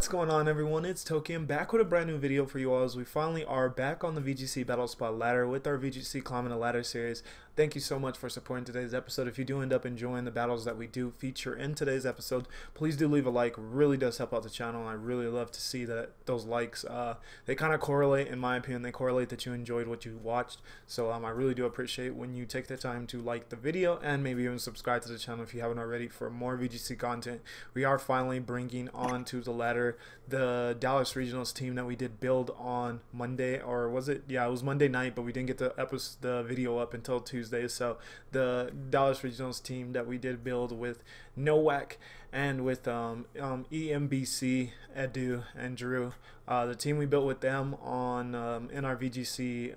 What's going on, everyone? It's Tokian back with a brand new video for you all as we finally are back on the VGC Battlespot ladder with our VGC Climbing a Ladder series. Thank you so much for supporting today's episode. If you do end up enjoying the battles that we do feature in today's episode, please do leave a like. It really does help out the channel, and I really love to see that those likes, they kind of correlate, in my opinion. They correlate that you enjoyed what you watched. So I really do appreciate when you take the time to like the video and maybe even subscribe to the channel if you haven't already for more VGC content. We are finally bringing on to the ladder the Dallas Regionals team that we did build on Monday, or was it? Yeah, it was Monday night, but we didn't get the video up until Tuesday. So the Dallas Regionals team that we did build with Nowak and with EMBC, Edu, and Drew, the team we built with them on in our VGC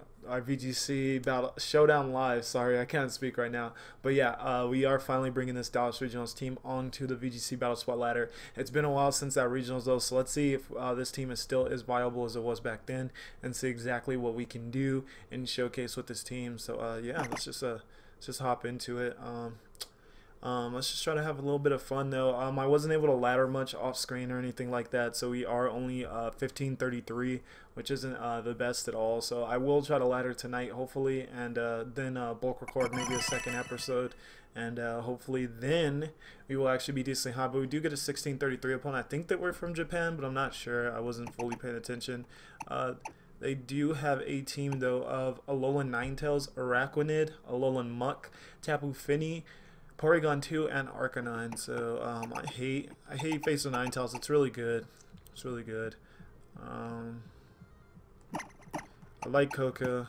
Battle Showdown Live. Sorry, I can't speak right now. But yeah, we are finally bringing this Dallas Regionals team onto the VGC Battlespot ladder. It's been a while since that Regionals though, so let's see if this team is still as viable as it was back then and see exactly what we can do and showcase with this team. So yeah, let's just hop into it. Let's just try to have a little bit of fun though. I wasn't able to ladder much off screen or anything like that, so we are only 1533, which isn't the best at all. So I will try to ladder tonight hopefully, and then bulk record maybe a second episode, and hopefully then we will actually be decently high. But we do get a 1633 opponent. I think that we're from Japan, but I'm not sure. I wasn't fully paying attention. They do have a team though of Alolan Ninetales, Araquanid, Alolan Muck, Tapu Fini, Porygon 2, and Arcanine. So I hate facing Ninetales. It's really good. It's really good. I like Coco.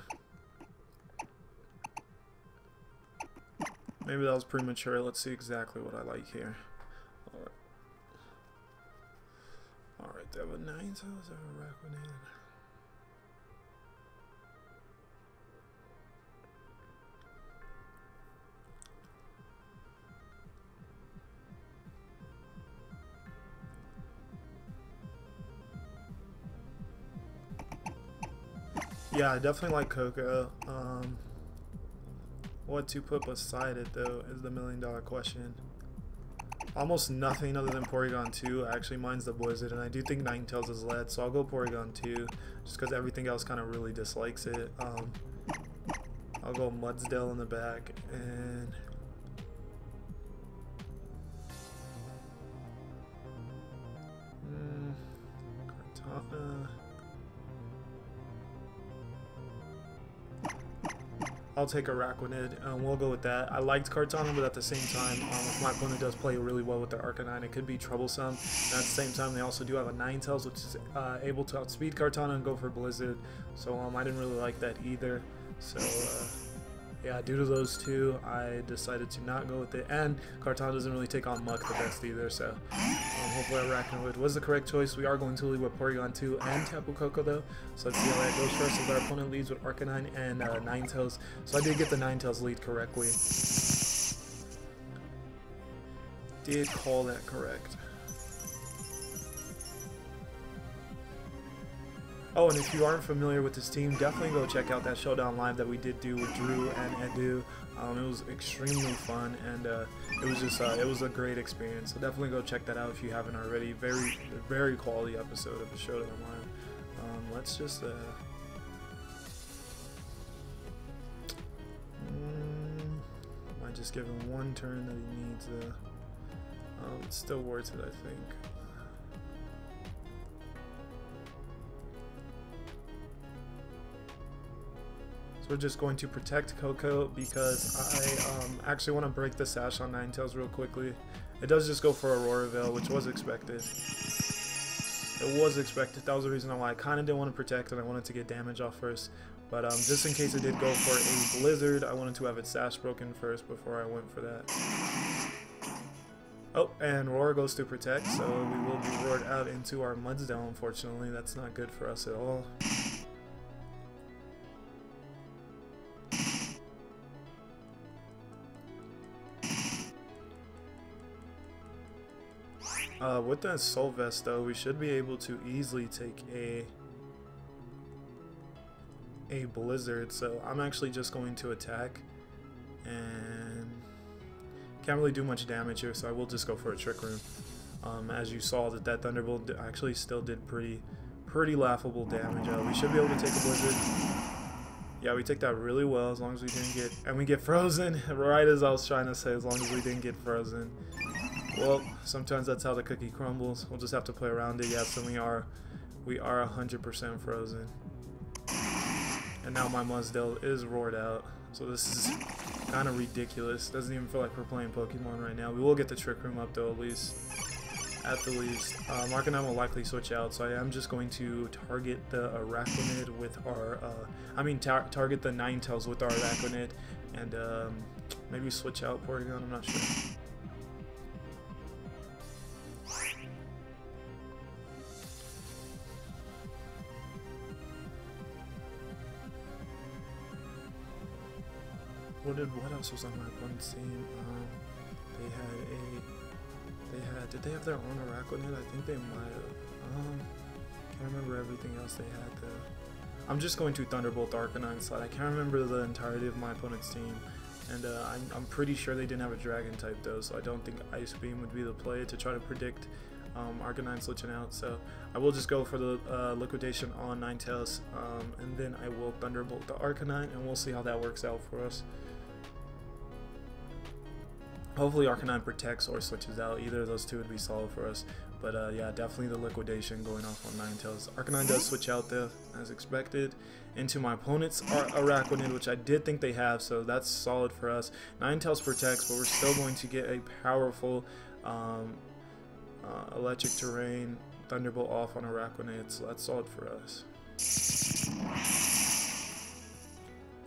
Maybe that was premature. Let's see exactly what I like here. Alright, they have a Ninetales, they have a Araquanid. Yeah, I definitely like Coco. What to put beside it though is the million-dollar question. Almost nothing other than Porygon 2. Actually, mine's the Blizzard, and I do think Ninetales is lead, so I'll go Porygon 2 just because everything else kind of really dislikes it. I'll go Mudsdale in the back, and Kartana. I'll take Araquanid, and we'll go with that. I liked Kartana, but at the same time, if my opponent does play really well with their Arcanine, it could be troublesome. And at the same time, they also do have a Ninetales, which is able to outspeed Kartana and go for Blizzard. So I didn't really like that either. So yeah, due to those two, I decided to not go with it. And Kartana doesn't really take on Muck the best either, so hopefully Arachnoid was the correct choice. We are going to lead with Porygon 2 and Tapu Koko though, so let's see how that goes first as our opponent leads with Arcanine and Ninetales. So I did get the Ninetales lead correctly. Did call that correct. Oh, and if you aren't familiar with this team, definitely go check out that Showdown Live that we did do with Drew and Edu. It was extremely fun, and it was just it was a great experience. So definitely go check that out if you haven't already. Very quality episode of the Showdown Live. Let's just might just give him one turn that he needs. It's still worth it, I think. We're just going to protect Coco because I actually want to break the sash on Ninetales real quickly. It does just go for Aurora Veil, which was expected. It was expected. That was the reason why I kind of didn't want to protect and I wanted to get damage off first. But just in case it did go for a Blizzard, I wanted to have its sash broken first before I went for that. Oh, and Roar goes to protect, so we will be roared out into our Mudsdale, unfortunately. That's not good for us at all. With that Soul Vest though, we should be able to easily take a Blizzard, so I'm actually just going to attack and can't really do much damage here, so I will just go for a Trick Room. As you saw that Thunderbolt actually still did pretty laughable damage. We should be able to take a Blizzard. Yeah, we take that really well as long as we didn't get, and we get frozen right as I was trying to say, as long as we didn't get frozen. Well, sometimes that's how the cookie crumbles. We'll just have to play around it. Yes, and we are 100% frozen. And now my Muzdale is roared out. So this is kind of ridiculous. Doesn't even feel like we're playing Pokemon right now. We will get the Trick Room up though, at the least. Arcanine will likely switch out, so I am just going to target the Araquanid with our, target the Ninetales with our Araquanid, and maybe switch out Porygon, I'm not sure. What else was on my opponent's team? Did they have their own Araquanid? I think they might have. Can't remember everything else they had though. I'm just going to Thunderbolt Arcanine slot. I can't remember the entirety of my opponent's team, and I'm pretty sure they didn't have a Dragon type though, so I don't think Ice Beam would be the play to try to predict Arcanine switching out. So I will just go for the liquidation on Ninetales, and then I will Thunderbolt the Arcanine, and we'll see how that works out for us. Hopefully Arcanine protects or switches out. Either of those two would be solid for us. But yeah, definitely the liquidation going off on Ninetales. Arcanine does switch out though, as expected, into my opponent's Araquanid, which I did think they have, so that's solid for us. Ninetales protects, but we're still going to get a powerful electric terrain Thunderbolt off on Araquanid, so that's solid for us.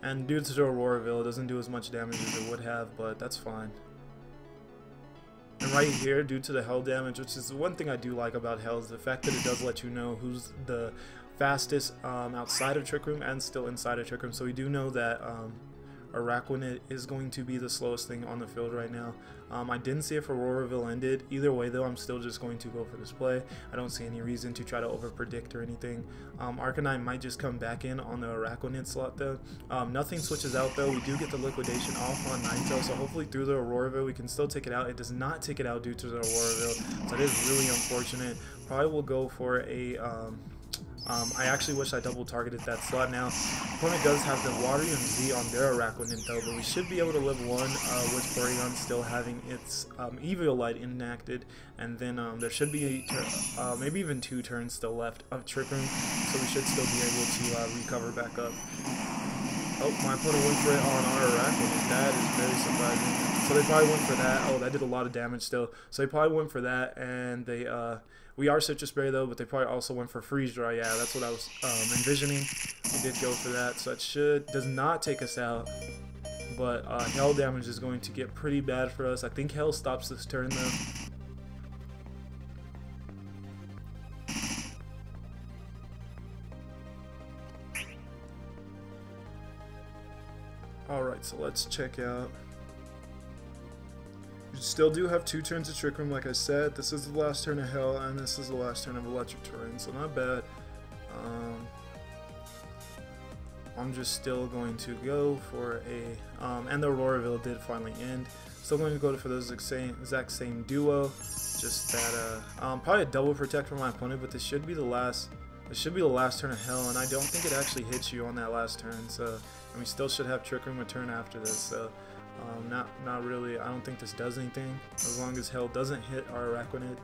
And due to the Auroraville, it doesn't do as much damage as it would have, but that's fine. And right here, due to the Hell damage, which is the one thing I do like about Hell, is the fact that it does let you know who's the fastest outside of Trick Room and still inside of Trick Room. So we do know that Araquanid is going to be the slowest thing on the field right now. I didn't see if Auroraville ended. Either way though, I'm still just going to go for this play. I don't see any reason to try to over predict or anything. Arcanine might just come back in on the Araquanid slot though. Nothing switches out though. We do get the liquidation off on Ninetales, so hopefully through the Auroraville we can still take it out. It does not take it out due to the Auroraville, so that is really unfortunate. Probably will go for a I actually wish I double targeted that slot. Now, opponent does have the Water Z on their Araquanid though, but we should be able to live one with Porygon still having its Eviolite enacted, and then there should be maybe even 2 turns still left of Trick Room, so we should still be able to recover back up. Oh, my opponent went for it on our Araquanid. That is very surprising. So they probably went for that. Oh, that did a lot of damage still. So they probably went for that, and they we are Citrus Berry though, but they probably also went for Freeze Dry. Yeah, that's what I was envisioning. We did go for that, so that does not take us out. But Hell damage is going to get pretty bad for us. I think Hell stops this turn though. Alright, so let's check out. You still do have 2 turns of Trick Room, like I said. This is the last turn of Hell, and this is the last turn of Electric Terrain, so not bad. I'm just still going to go for a... and the Auroraville did finally end. Still going to go for the exact same duo. Just that, probably a double protect from my opponent, but this should be the last... This should be the last turn of Hell, and I don't think it actually hits you on that last turn, so... And we still should have Trick Room return after this, so... not really. I don't think this does anything as long as Hell doesn't hit our Araquanid.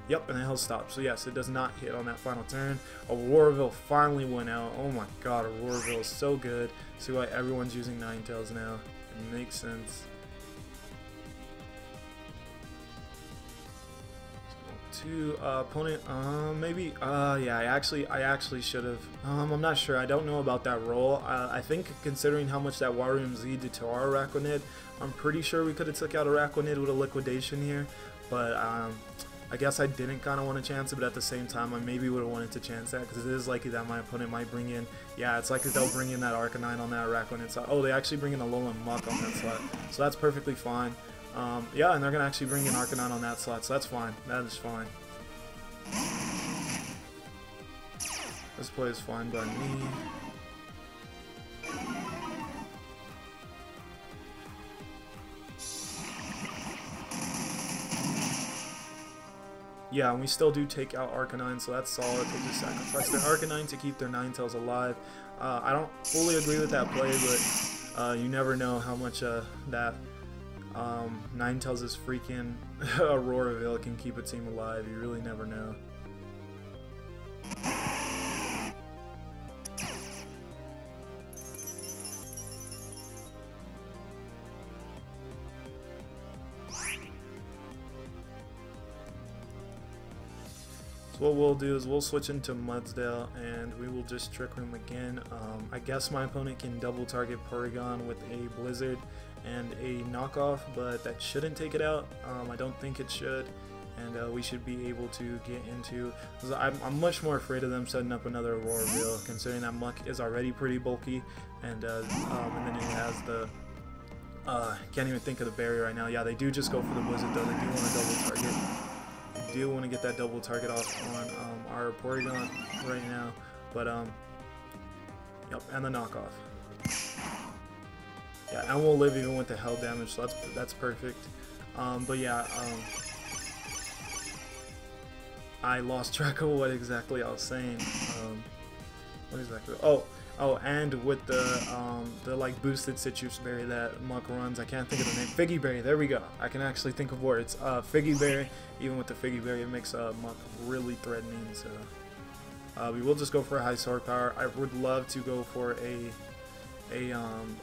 Yep, and the Hell stops. So yes, it does not hit on that final turn. Auroraville finally went out. Oh my god, Auroraville is so good. See why everyone's using Ninetales now. It makes sense. To opponent, maybe, yeah, I actually should have, I'm not sure, I don't know about that roll. I think considering how much that Waterium Z did to our Araquanid, I'm pretty sure we could have took out Araquanid with a liquidation here, but, I guess I didn't kind of want to chance it, but at the same time, I maybe would have wanted to chance that, because it is likely that my opponent might bring in, yeah, it's likely they'll bring in that Arcanine on that Araquanid slot. Oh, they actually bring in a Alolan Muck on that slot, so that's perfectly fine. Yeah, and they're going to actually bring in Arcanine on that slot, so that's fine. That is fine. This play is fine by me. Yeah, and we still do take out Arcanine, so that's solid. They just sacrifice their Arcanine to keep their Ninetales alive. I don't fully agree with that play, but you never know how much that Ninetales' freaking Auroraville can keep a team alive. You really never know. What we'll do is we'll switch into Mudsdale and we will just Trick Room again. I guess my opponent can double target Porygon with a Blizzard and a knockoff, but that shouldn't take it out. I don't think it should, and we should be able to get into. I'm much more afraid of them setting up another Auroraville, considering that Muck is already pretty bulky, and then it has the. Can't even think of the barrier right now. Yeah, they do just go for the Blizzard though. They do want to double target. Do want to get that double target off on our Porygon right now, but yep, and the knockoff. Yeah, and we'll live even with the held damage, so that's perfect. But yeah, I lost track of what exactly I was saying. What exactly? Oh, and with the like boosted citrus berry that Muck runs, I can't think of the name. Figgy berry. There we go. I can actually think of words. Figgy berry. Even with the Figgy berry, it makes Muck really threatening. So we will just go for a high sword power. I would love to go for a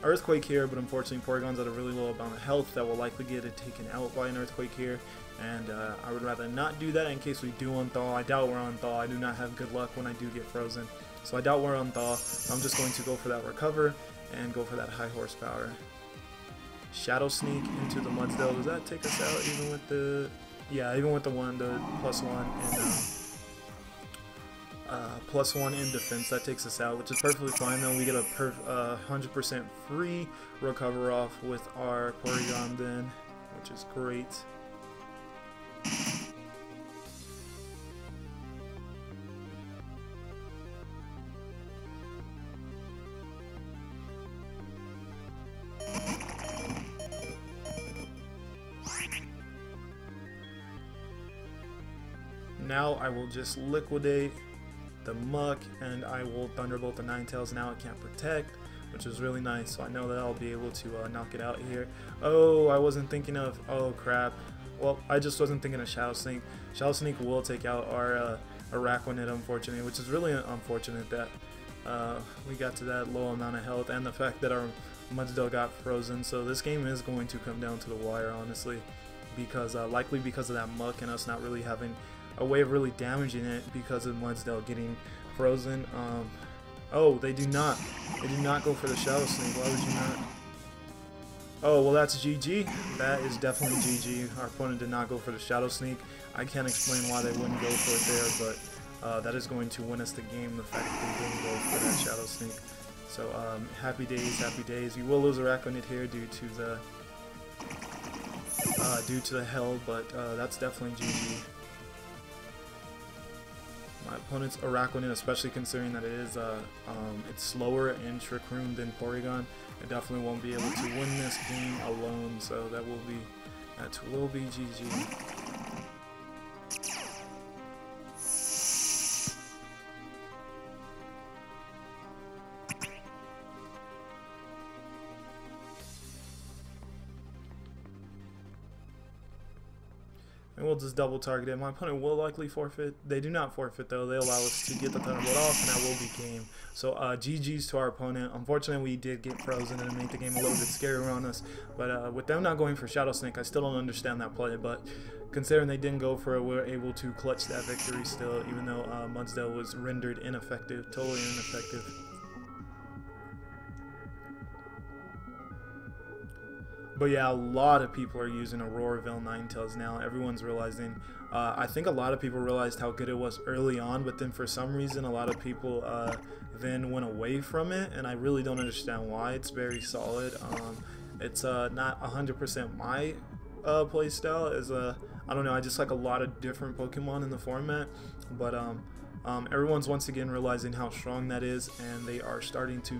earthquake here, but unfortunately Porygon's at a really low amount of health that will likely get it taken out by an earthquake here. And I would rather not do that in case we do unthaw. I doubt we're unthaw. I do not have good luck when I do get frozen. So I doubt we're unthaw. I'm just going to go for that recover and go for that high horsepower. Shadow Sneak into the Mudsdale. Does that take us out even with the... Yeah, even with the +1 and +1 in defense, that takes us out, which is perfectly fine though. We get a 100% free recover off with our Porygon then, which is great. Now I will just liquidate the Muck and I will Thunderbolt the Ninetales. Now it can't protect, which is really nice, so I know that I'll be able to knock it out here. Oh, I wasn't thinking of... Oh crap. Well, I just wasn't thinking of Shadow Sneak. Shadow Sneak will take out our Araquanid, unfortunately, which is really unfortunate that we got to that low amount of health, and the fact that our Mudsdale got frozen. So this game is going to come down to the wire, honestly, because likely because of that Muck and us not really having a way of really damaging it because of Mudsdale getting frozen. Oh, they do not go for the Shadow Sneak. Why would you not? Oh, well, that's GG. That is definitely GG. Our opponent did not go for the Shadow Sneak. I can't explain why they wouldn't go for it there, but that is going to win us the game, the fact that they didn't go for that Shadow Sneak. So, happy days, happy days. We will lose Araquanid here due to the hell, but that's definitely GG. My opponent's Araquanid, especially considering that it is it's slower in Trick Room than Porygon, it definitely won't be able to win this game alone. So that will be GG. And we'll just double target it. My opponent will likely forfeit. They do not forfeit though. They allow us to get the Thunderbolt off, and that will be game. So GG's to our opponent. Unfortunately, we did get frozen and it made the game a little bit scarier on us. But with them not going for Shadow Sneak, I still don't understand that play. But considering they didn't go for it, we were able to clutch that victory still, even though Mudsdale was rendered ineffective, totally ineffective. But yeah, a lot of people are using Auroraville Ninetales now. Everyone's realizing. I think a lot of people realized how good it was early on, but then for some reason a lot of people then went away from it, and I really don't understand why. It's very solid. It's not 100% my playstyle. I don't know, I just like a lot of different Pokemon in the format, but everyone's once again realizing how strong that is, and they are starting to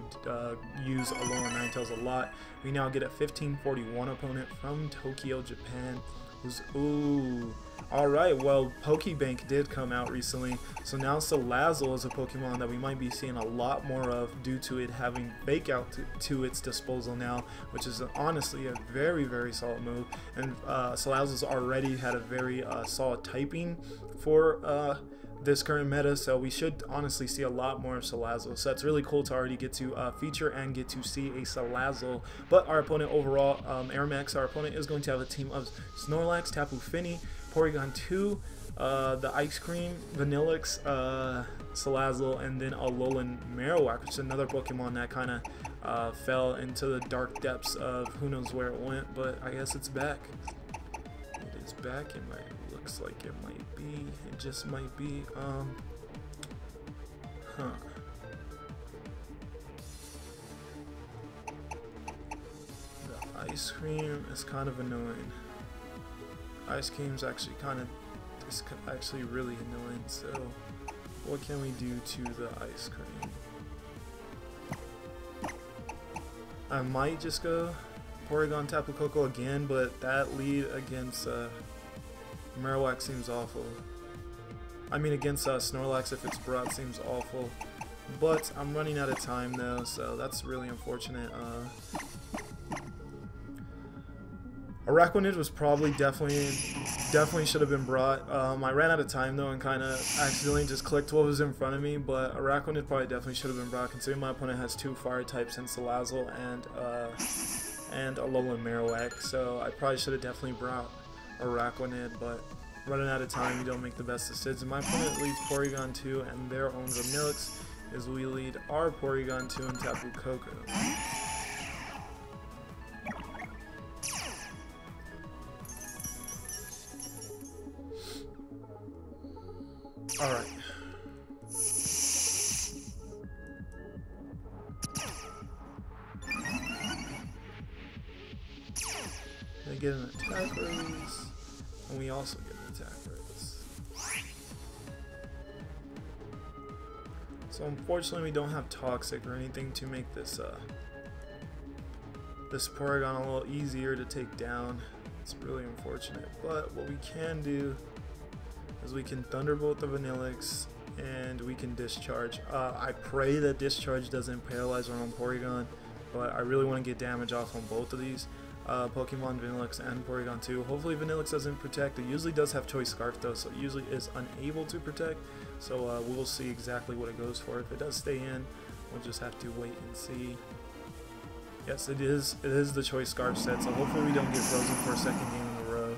use Alolan Ninetales a lot. We now get a 1541 opponent from Tokyo, Japan, who's, ooh, Alright, well, Pokebank did come out recently, so now Salazzle is a Pokemon that we might be seeing a lot more of due to it having Fake Out to its disposal now, which is honestly a very, very solid move. And Salazzle's already had a very solid typing for this current meta, so we should honestly see a lot more of Salazzle. So that's really cool to already get to feature and get to see a Salazzle. But our opponent overall, Air Max, our opponent is going to have a team of Snorlax, Tapu Fini, Porygon 2, the Ice Cream, Vanillix, Salazzle, and then Alolan Marowak, which is another Pokemon that kind of fell into the dark depths of who knows where it went, but I guess it's back. It is back. It looks like it might be. It just might be. The Ice Cream is kind of annoying. Ice Cream's actually actually really annoying, so what can we do to the Ice Cream? I might just go Porygon Tapu Koko again, but that lead against Marowak seems awful. I mean against Snorlax if it's brought seems awful, but I'm running out of time though, so that's really unfortunate. Araquanid was probably definitely should have been brought. I ran out of time though and kind of accidentally just clicked what was in front of me, but Araquanid probably definitely should have been brought considering my opponent has 2 fire types in Salazzle and Alolan Marowak, so I probably should have definitely brought Araquanid, but running out of time, you don't make the best decisions. My opponent leads Porygon 2 and their own Vanillix, as we lead our Porygon 2 and Tapu Koko. Alright. They get an attack raise, and we also get an attack raise. So unfortunately we don't have Toxic or anything to make this this Porygon a little easier to take down. It's really unfortunate, but what we can do is we can Thunderbolt the Vanillix and we can Discharge. I pray that Discharge doesn't paralyze our own Porygon, but I really want to get damage off on both of these Pokemon, Vanillix and Porygon 2. Hopefully Vanillix doesn't protect. It usually does have Choice Scarf though, so it usually is unable to protect. So we'll see exactly what it goes for. If it does stay in, we'll just have to wait and see. Yes, it is the Choice Scarf set, so hopefully we don't get frozen for a second game in a row.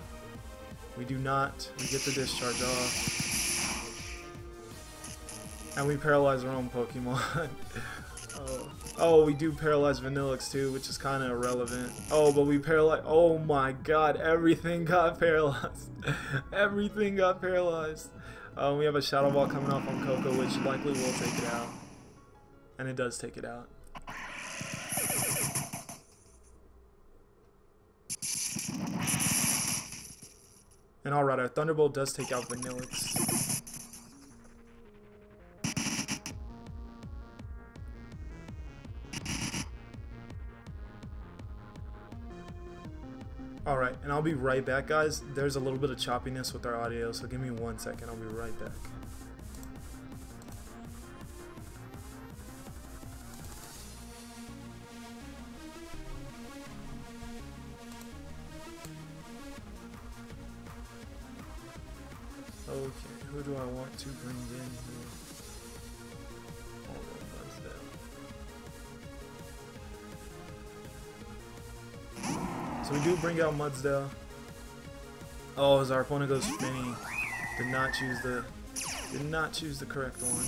We do not. We get the Discharge off. And we paralyze our own Pokemon. Oh, we do paralyze Vanillix too, which is kind of irrelevant. Oh, but we paralyze. Oh my god, everything got paralyzed. Everything got paralyzed. We have a Shadow Ball coming off on Koko, which likely will take it out. And it does take it out. And alright, our Thunderbolt does take out Vanillix. Alright, and I'll be right back, guys. There's a little bit of choppiness with our audio, so give me 1 second. I'll be right back. Okay, who do I want to bring in here? Hold on, Mudsdale. So we do bring out Mudsdale. Oh, as our opponent goes Finny. Did not choose the correct one.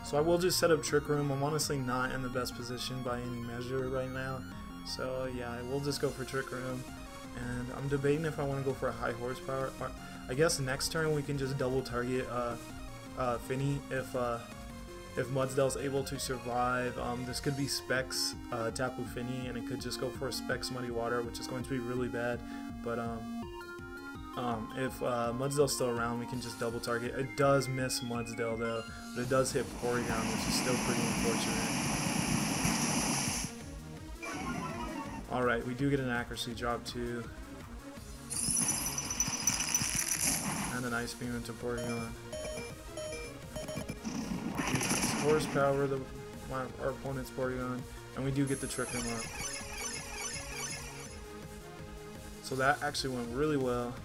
So I will just set up Trick Room. I'm honestly not in the best position by any measure right now. So yeah, I will just go for Trick Room. And I'm debating if I want to go for a high horsepower. I guess next turn we can just double target Finny if Mudsdale's able to survive, this could be Specs Tapu Fini, and it could just go for a Specs Muddy Water, which is going to be really bad. But if Mudsdale's still around, we can just double target. It does miss Mudsdale though, but it does hit Porygon, which is still pretty unfortunate. Alright, we do get an accuracy drop too. And an Ice Beam into Porygon. Horsepower our opponent's Porygon, and we do get the Trick Room up. So that actually went really well.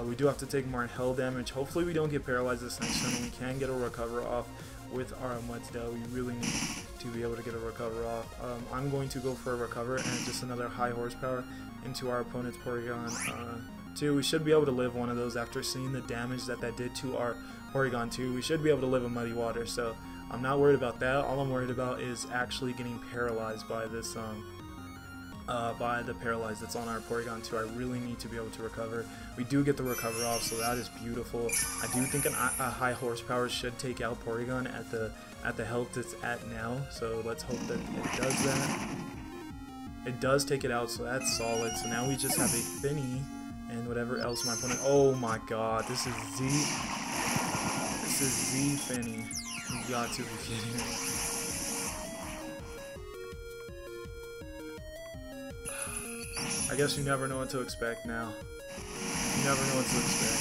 We do have to take more hell damage. Hopefully we don't get paralyzed this next turn, and we can get a recover off with our Mudsdale. We really need to be able to get a recover off. I'm going to go for a recover and just another high horsepower into our opponent's Porygon 2. We should be able to live one of those after seeing the damage that did to our Porygon 2. We should be able to live a Muddy Water, so I'm not worried about that. All I'm worried about is actually getting paralyzed by this by the paralyze that's on our Porygon 2. I really need to be able to recover. We do get the recover off, so that is beautiful. I do think a high horsepower should take out Porygon at the health it's at now, so let's hope that it does that. It does take it out, so that's solid. So now we just have a Fini and whatever else my opponent. Oh my god, this is Z Fini. You got to be kidding me. I guess you never know what to expect now. You never know what to expect.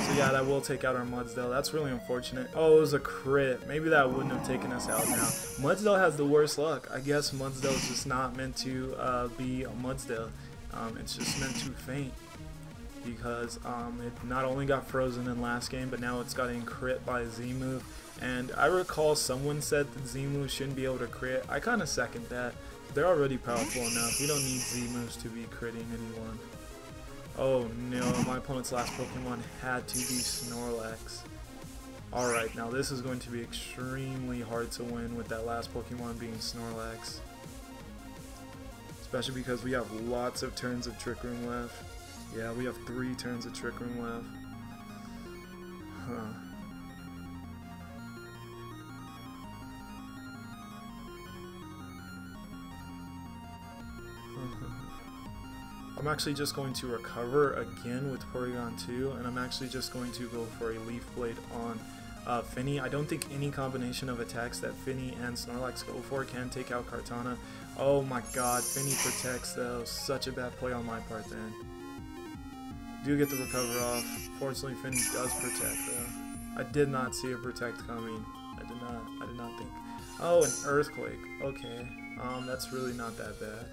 So yeah, that will take out our Mudsdale. That's really unfortunate. Oh, it was a crit. Maybe that wouldn't have taken us out now. Mudsdale has the worst luck. I guess Mudsdale is just not meant to be a Mudsdale. It's just meant to faint. Because it not only got frozen in last game, but now it's gotten crit by a Z move. And I recall someone said that Z moves shouldn't be able to crit. I kind of second that. They're already powerful enough. We don't need Z moves to be critting anyone. Oh no, my opponent's last Pokemon had to be Snorlax. Alright, now this is going to be extremely hard to win with that last Pokemon being Snorlax. Especially because we have lots of turns of Trick Room left. Yeah, we have 3 turns of Trick Room left. Huh. I'm actually just going to recover again with Porygon 2, and I'm actually just going to go for a Leaf Blade on Fini. I don't think any combination of attacks that Fini and Snorlax go for can take out Kartana. Oh my god, Fini protects though. Such a bad play on my part then. Do get the recover off. Fortunately, Fini does protect though. I did not see a protect coming. I did not think. Oh, an Earthquake. Okay. That's really not that bad.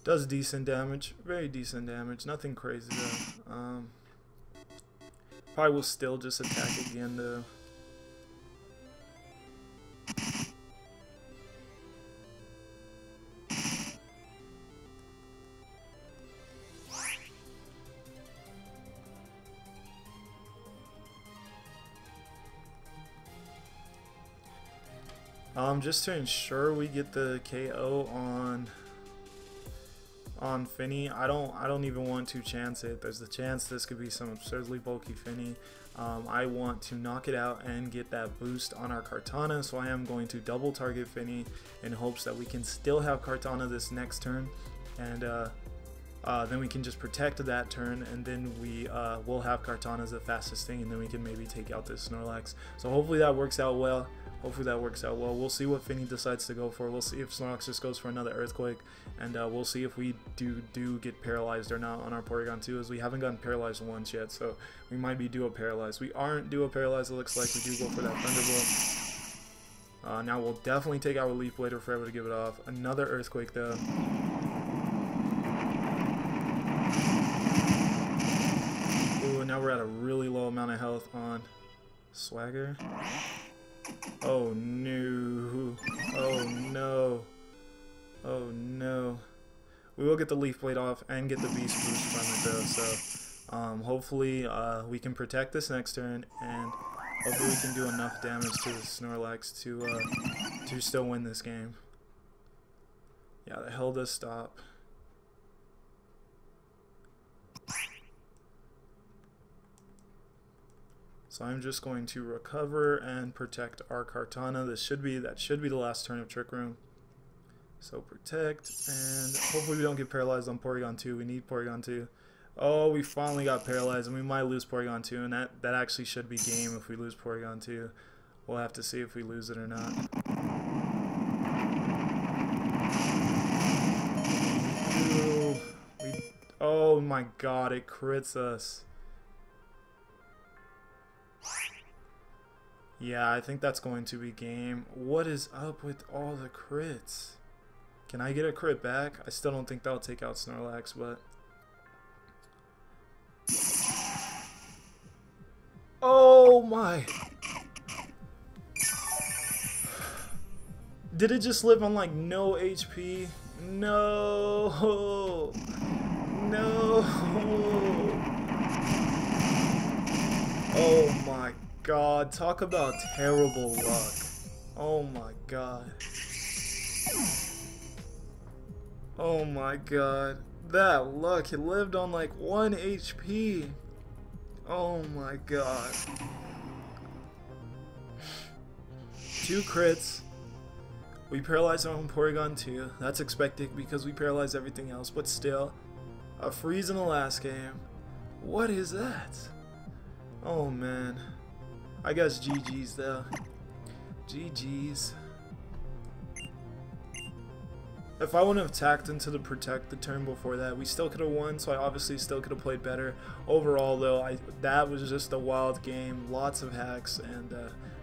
Does decent damage, very decent damage, nothing crazy though. Probably will still just attack again though. Just to ensure we get the KO on Fini, I don't even want to chance it. There's the chance this could be some absurdly bulky Fini. I want to knock it out and get that boost on our Kartana, so I am going to double target Fini in hopes that we can still have Kartana this next turn, and then we can just protect that turn, and then we will have Kartana as the fastest thing, and then we can maybe take out this Snorlax. So hopefully that works out well. We'll see what Fini decides to go for. We'll see if Snorlax just goes for another Earthquake, and we'll see if we do get paralyzed or not on our Porygon 2, as we haven't gotten paralyzed once yet, so we might be duo paralyzed. We aren't duo paralyzed, it looks like. We do go for that Thunderbolt. Now we'll definitely take our Leaf Blade or forever to give it off. Another Earthquake though. Ooh, now we're at a really low amount of health on Swagger. Oh no. Oh no. Oh no. We will get the Leaf Blade off and get the Beast Boost from it though, so hopefully we can protect this next turn, and hopefully we can do enough damage to the Snorlax to still win this game. Yeah, the hill does stop. So I'm just going to recover and protect our Kartana. That should be the last turn of Trick Room. So protect, and hopefully we don't get paralyzed on Porygon 2. We need Porygon 2. Oh, we finally got paralyzed, and we might lose Porygon 2, and that actually should be game if we lose Porygon 2. We'll have to see if we lose it or not. Oh my god, it crits us. Yeah, I think that's going to be game. What is up with all the crits? Can I get a crit back? I still don't think that'll take out Snorlax, but... Oh my! Did it just live on like no HP? No! No! Oh my god, talk about terrible luck. Oh my god. Oh my god. That luck, it lived on like 1 HP. Oh my god. 2 crits. We paralyzed our own Porygon 2. That's expected because we paralyzed everything else, but still. A freeze in the last game. What is that? Oh man. I guess GG's though. GG's. If I wouldn't have tacked into the protect the turn before that, we still could have won, so I obviously still could have played better. Overall though, that was just a wild game, lots of hacks, and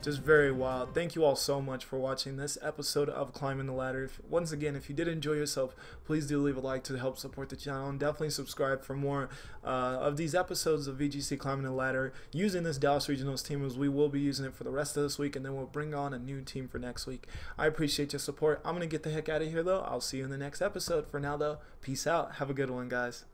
just very wild. Thank you all so much for watching this episode of Climbing the Ladder. Once again, if you did enjoy yourself, please do leave a like to help support the channel, and definitely subscribe for more of these episodes of VGC Climbing the Ladder using this Dallas Regionals team, as we will be using it for the rest of this week, and then we'll bring on a new team for next week. I appreciate your support. I'm going to get the heck out of here though. I'll see you in the next episode. For now though, peace out. Have a good one, guys.